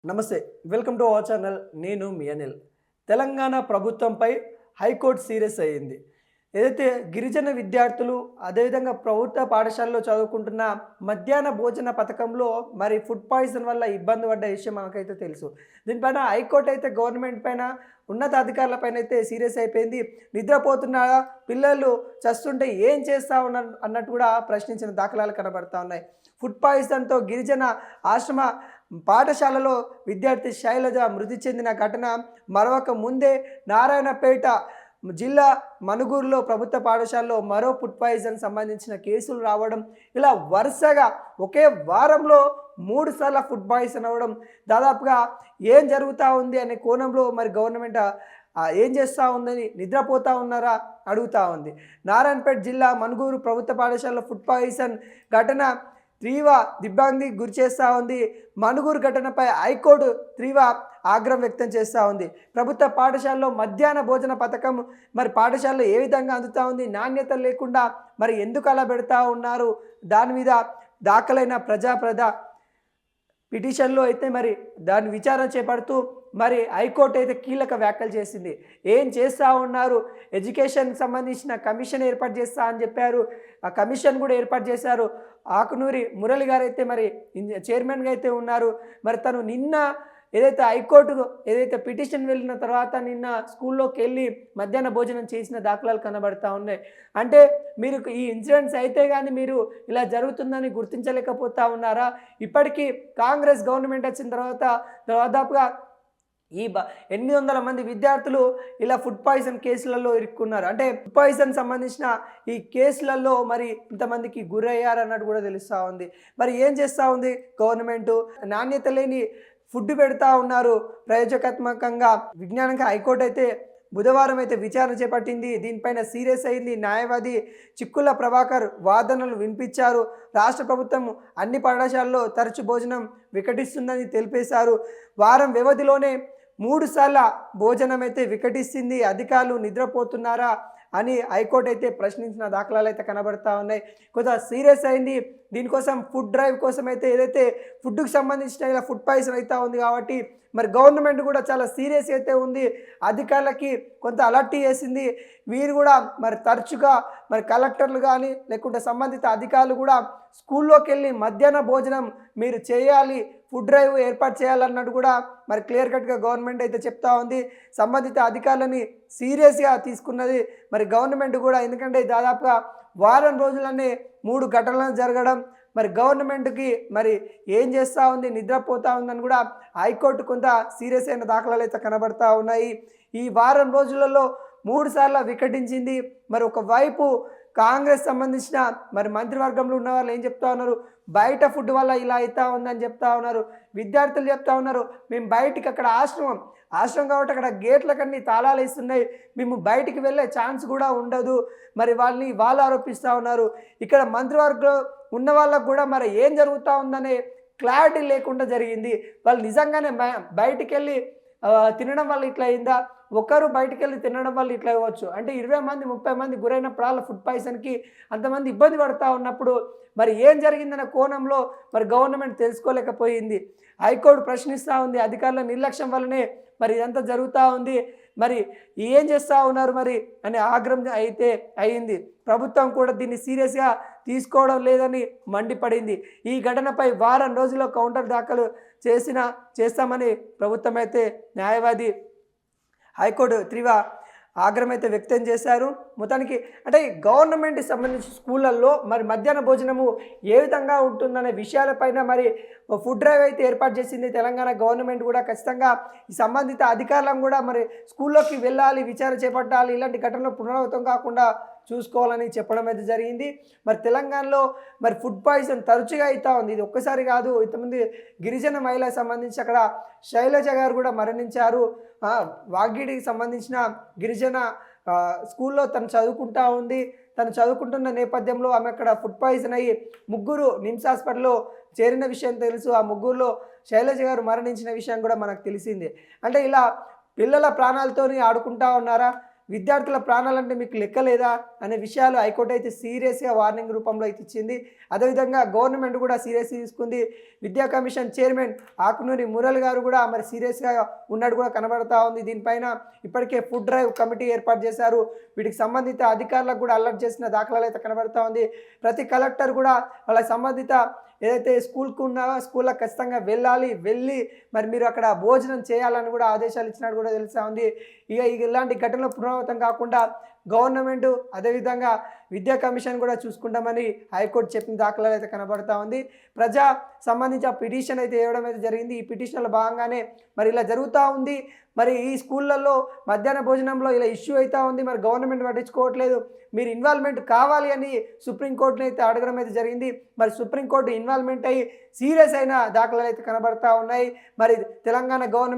నమస్తే. Welcome to our channel. నేను మీ అనిల్. తెలంగాణ ప్రభుత్వంపై హైకోర్టు సీరియస్ అయ్యింది. ఏదైతే గిరిజన విద్యార్థులు అదేవిధంగా ప్రభుత్వ పాఠశాలలో చదువుకుంటున్న మధ్యాహ్న భోజన పథకంలో మరి ఫుడ్ పాయిజన్ వల్ల ఇబ్బంది పడ్డ విషయం మనకైతే తెలుసు. దీనిపైన హైకోర్టు అయితే గవర్నమెంట్ పైన ఉన్నతాధికారుల పైన అయితే సీరియస్ అయిపోయింది. నిద్రపోతున్న పిల్లలు చస్తుంటే ఏం చేస్తూ ఉన్నారు అన్నట్టు కూడా ప్రశ్నించిన దాఖలాలు కనబడతా ఉన్నాయి. ఫుడ్ పాయిజన్తో గిరిజన ఆశ్రమ పాఠశాలలో విద్యార్థి శైలజ మృతి చెందిన ఘటన మరొక ముందే నారాయణపేట జిల్లా మనుగూరులో ప్రభుత్వ పాఠశాలలో మరో ఫుడ్ పాయిజన్ సంబంధించిన కేసులు రావడం, ఇలా వరుసగా ఒకే వారంలో 3 సార్లు ఫుడ్ పాయిజన్ అవ్వడం, దాదాపుగా ఏం జరుగుతూ ఉంది అనే కోణంలో మరి గవర్నమెంట్ ఏం చేస్తూ ఉందని నిద్రపోతూ ఉన్నారా అడుగుతూ ఉంది. నారాయణపేట జిల్లా మనుగూరు ప్రభుత్వ పాఠశాలలో ఫుడ్ పాయిజన్ ఘటన తీవ్ర దిగ్భ్రాంతికి గురి చేస్తూ ఉంది. మనుగూరు ఘటనపై హైకోర్టు తీవ్ర ఆగ్రహం వ్యక్తం చేస్తూ ఉంది. ప్రభుత్వ పాఠశాలలో మధ్యాహ్న భోజన పథకం మరి పాఠశాలలో ఏ విధంగా అందుతూ ఉంది, నాణ్యత లేకుండా మరి ఎందుకు అలా పెడతా ఉన్నారు, దాని మీద దాఖలైన ప్రజా పిటిషన్లో అయితే మరి దాని విచారణ చేపడుతూ మరి హైకోర్టు అయితే కీలక వ్యాఖ్యలు చేసింది. ఏం చేస్తూ ఉన్నారు, ఎడ్యుకేషన్కి సంబంధించిన కమిషన్ ఏర్పాటు చేస్తా అని చెప్పారు. ఆ కమిషన్ కూడా ఏర్పాటు చేశారు. ఆకునూరి మురళి గారు అయితే మరి చైర్మన్గా అయితే ఉన్నారు. మరి తను నిన్న ఏదైతే హైకోర్టుకు ఏదైతే పిటిషన్ వెళ్ళిన తర్వాత నిన్న స్కూల్లోకి వెళ్ళి మధ్యాహ్న భోజనం చేసిన దాఖలాలు కనబడతా ఉన్నాయి. అంటే మీరు ఈ ఇన్సిడెంట్స్ అయితే కానీ మీరు ఇలా జరుగుతుందని గుర్తించలేకపోతా ఉన్నారా? ఇప్పటికీ కాంగ్రెస్ గవర్నమెంట్ వచ్చిన తర్వాత దాదాపుగా 800 మంది విద్యార్థులు ఇలా ఫుడ్ పాయిజన్ కేసులలో ఇరుక్కున్నారు. అంటే ఫుడ్ పాయిజన్ సంబంధించిన ఈ కేసులలో మరి ఇంతమందికి గురయ్యారన్నట్టు కూడా తెలుస్తూ ఉంది. మరి ఏం చేస్తూ ఉంది గవర్నమెంటు? నాణ్యత లేని ఫుడ్ పెడతా ఉన్నారు. ప్రయోజకాత్మకంగా విజ్ఞానంగా హైకోర్టు అయితే బుధవారం అయితే విచారణ చేపట్టింది. దీనిపైన సీరియస్ అయింది. న్యాయవాది చిక్కుల ప్రభాకర్ వాదనలు వినిపించారు. రాష్ట్ర ప్రభుత్వం అన్ని పాఠశాలల్లో తరచు భోజనం వికటిస్తుందని తెలిపేశారు. వారం వ్యవధిలోనే 3 సార్ల భోజనం అయితే వికటిస్తుంది. అధికారులు నిద్రపోతున్నారా అని హైకోర్టు అయితే ప్రశ్నించిన దాఖలాలు అయితే కనబడతా ఉన్నాయి. కొంత సీరియస్ అయింది. దీనికోసం ఫుడ్ డ్రైవ్ కోసం అయితే ఏదైతే ఫుడ్కి సంబంధించిన ఇలా ఫుడ్ పాయిజన్ అవుతా ఉంది కాబట్టి మరి గవర్నమెంట్ కూడా చాలా సీరియస్ అయితే ఉంది. అధికారులకి కొంత అలర్ట్ చేసింది. వీరు కూడా మరి తరచుగా మరి కలెక్టర్లు కానీ లేకుంటే సంబంధిత అధికారులు కూడా స్కూల్లోకి వెళ్ళి మధ్యాహ్న భోజనం మీరు చేయాలి, ఫుడ్ డ్రైవ్ ఏర్పాటు చేయాలన్నట్టు కూడా మరి క్లియర్ కట్గా గవర్నమెంట్ అయితే చెప్తా ఉంది. సంబంధిత అధికారులని సీరియస్గా తీసుకున్నది మరి గవర్నమెంట్ కూడా. ఎందుకంటే దాదాపుగా వారం రోజులనే 3 ఘటనలు జరగడం, మరి గవర్నమెంట్కి మరి ఏం చేస్తూ ఉంది, నిద్రపోతూ ఉందని కూడా హైకోర్టు కొంత సీరియస్ అయిన దాఖలాలు అయితే కనబడతా ఉన్నాయి. ఈ వారం రోజులలో 3 సార్లు వికటించింది. మరి ఒకవైపు కాంగ్రెస్ సంబంధించిన మరి మంత్రివర్గంలో ఉన్న వాళ్ళు ఏం చెప్తా ఉన్నారు, బయట ఫుడ్ వల్ల ఇలా అవుతా ఉందని చెప్తా ఉన్నారు. విద్యార్థులు చెప్తా ఉన్నారు, మేము బయటికి అక్కడ ఆశ్రమం కాబట్టి అక్కడ గేట్లకన్నీ తాళాలు వేస్తున్నాయి, మేము బయటికి వెళ్ళే ఛాన్స్ కూడా ఉండదు. మరి వాళ్ళు ఆరోపిస్తూ ఉన్నారు. ఇక్కడ మంత్రివర్గం ఉన్న వాళ్ళకు కూడా మరి ఏం జరుగుతూ ఉందనే క్లారిటీ లేకుండా జరిగింది. వాళ్ళు నిజంగానే బయటికి వెళ్ళి తినడం వల్ల ఇట్లా అయిందా, ఒకరు బయటికి వెళ్ళి తినడం వల్ల ఇట్లా అవ్వచ్చు అంటే 20 మంది 30 మంది గురైనప్పుడు వాళ్ళ ఫుడ్ పాయిజన్కి అంతమంది ఇబ్బంది పడుతూ ఉన్నప్పుడు మరి ఏం జరిగిందనే కోణంలో మరి గవర్నమెంట్ తెలుసుకోలేకపోయింది. హైకోర్టు ప్రశ్నిస్తూ ఉంది. అధికారుల నిర్లక్ష్యం వల్లనే మరి ఇదంతా జరుగుతూ ఉంది. మరి ఏం చేస్తూ ఉన్నారు మరి అనే ఆగ్రహం అయితే అయింది. ప్రభుత్వం కూడా దీన్ని సీరియస్గా తీసుకోవడం లేదని మండిపడింది. ఈ ఘటనపై వారం రోజుల్లో కౌంటర్ దాఖలు చేస్తామని ప్రభుత్వం అయితే న్యాయవాది హైకోర్టు తీవ్ర ఆగ్రహం అయితే వ్యక్తం చేశారు. మొత్తానికి అంటే గవర్నమెంట్కి సంబంధించిన స్కూళ్ళల్లో మరి మధ్యాహ్న భోజనము ఏ విధంగా ఉంటుందనే విషయాలపైన మరి ఫుడ్ డ్రైవ్ అయితే ఏర్పాటు చేసింది తెలంగాణ గవర్నమెంట్ కూడా. ఖచ్చితంగా ఈ సంబంధిత అధికారులను కూడా మరి స్కూల్లోకి వెళ్ళాలి, విచారణ చేపట్టాలి, ఇలాంటి ఘటనలు పునరావృతం కాకుండా చూసుకోవాలని చెప్పడం అయితే జరిగింది. మరి తెలంగాణలో మరి ఫుడ్ పాయిజన్ తరచుగా అవుతూ ఉంది. ఇది ఒక్కసారి కాదు. ఇంతమంది గిరిజన మహిళలకు సంబంధించి అక్కడ శైలజ గారు కూడా మరణించారు. వాగిడికి సంబంధించిన గిరిజన స్కూల్లో తను చదువుకుంటా ఉంది. తను చదువుకుంటున్న నేపథ్యంలో ఆమె అక్కడ ఫుడ్ పాయిజన్ అయ్యి 3 నిమ్స్ హాస్పిటల్లో చేరిన విషయం తెలుసు. ఆ 3లో శైలజ గారు మరణించిన విషయం కూడా మనకు తెలిసిందే. అంటే ఇలా పిల్లల ప్రాణాలతోని ఆడుకుంటా ఉన్నారా? విద్యార్థుల ప్రాణాలంటే మీకు లెక్కలేదా అనే విషయాలు హైకోర్టు అయితే సీరియస్గా వార్నింగ్ రూపంలో అయితే ఇచ్చింది. అదేవిధంగా గవర్నమెంట్ కూడా సీరియస్గా తీసుకుంది. విద్యా కమిషన్ చైర్మన్ ఆకునూరి మురళి గారు కూడా మరి సీరియస్గా ఉన్నట్టు కూడా కనబడతా ఉంది. దీనిపైన ఇప్పటికే ఫుడ్ డ్రైవ్ కమిటీ ఏర్పాటు చేశారు. వీటికి సంబంధిత అధికారులకు కూడా అలర్ట్ చేసిన దాఖలాలు అయితే కనబడతా ఉంది. ప్రతి కలెక్టర్ కూడా వాళ్ళకి సంబంధిత ఏదైతే స్కూల్కు ఉన్నావో స్కూల్కి ఖచ్చితంగా వెళ్ళి మరి మీరు అక్కడ భోజనం చేయాలని కూడా ఆదేశాలు ఇచ్చినట్టు కూడా తెలుస్తూ ఉంది. ఇలాంటి ఘటనలు పునరావృతం కాకుండా గవర్నమెంట్ అదేవిధంగా విద్యా కమిషన్ కూడా చూసుకుంటామని హైకోర్టు చెప్పిన దాఖలాలు అయితే కనబడతా ఉంది. ప్రజా సంబంధించి పిటిషన్ అయితే వేయడం అయితే జరిగింది. ఈ పిటిషన్లో భాగంగానే మరి ఇలా జరుగుతూ ఉంది. మరి ఈ స్కూళ్ళల్లో మధ్యాహ్న భోజనంలో ఇలా ఇష్యూ అవుతూ ఉంది. మరి గవర్నమెంట్ పట్టించుకోవట్లేదు. మీరు ఇన్వాల్వ్మెంట్ కావాలి అని సుప్రీంకోర్టుని అయితే అడగడం అయితే జరిగింది. మరి సుప్రీంకోర్టు ఇన్వాల్వ్మెంట్ అయ్యి సీరియస్ అయిన దాఖలాలు అయితే కనబడతా ఉన్నాయి. మరి తెలంగాణ గవర్నమెంట్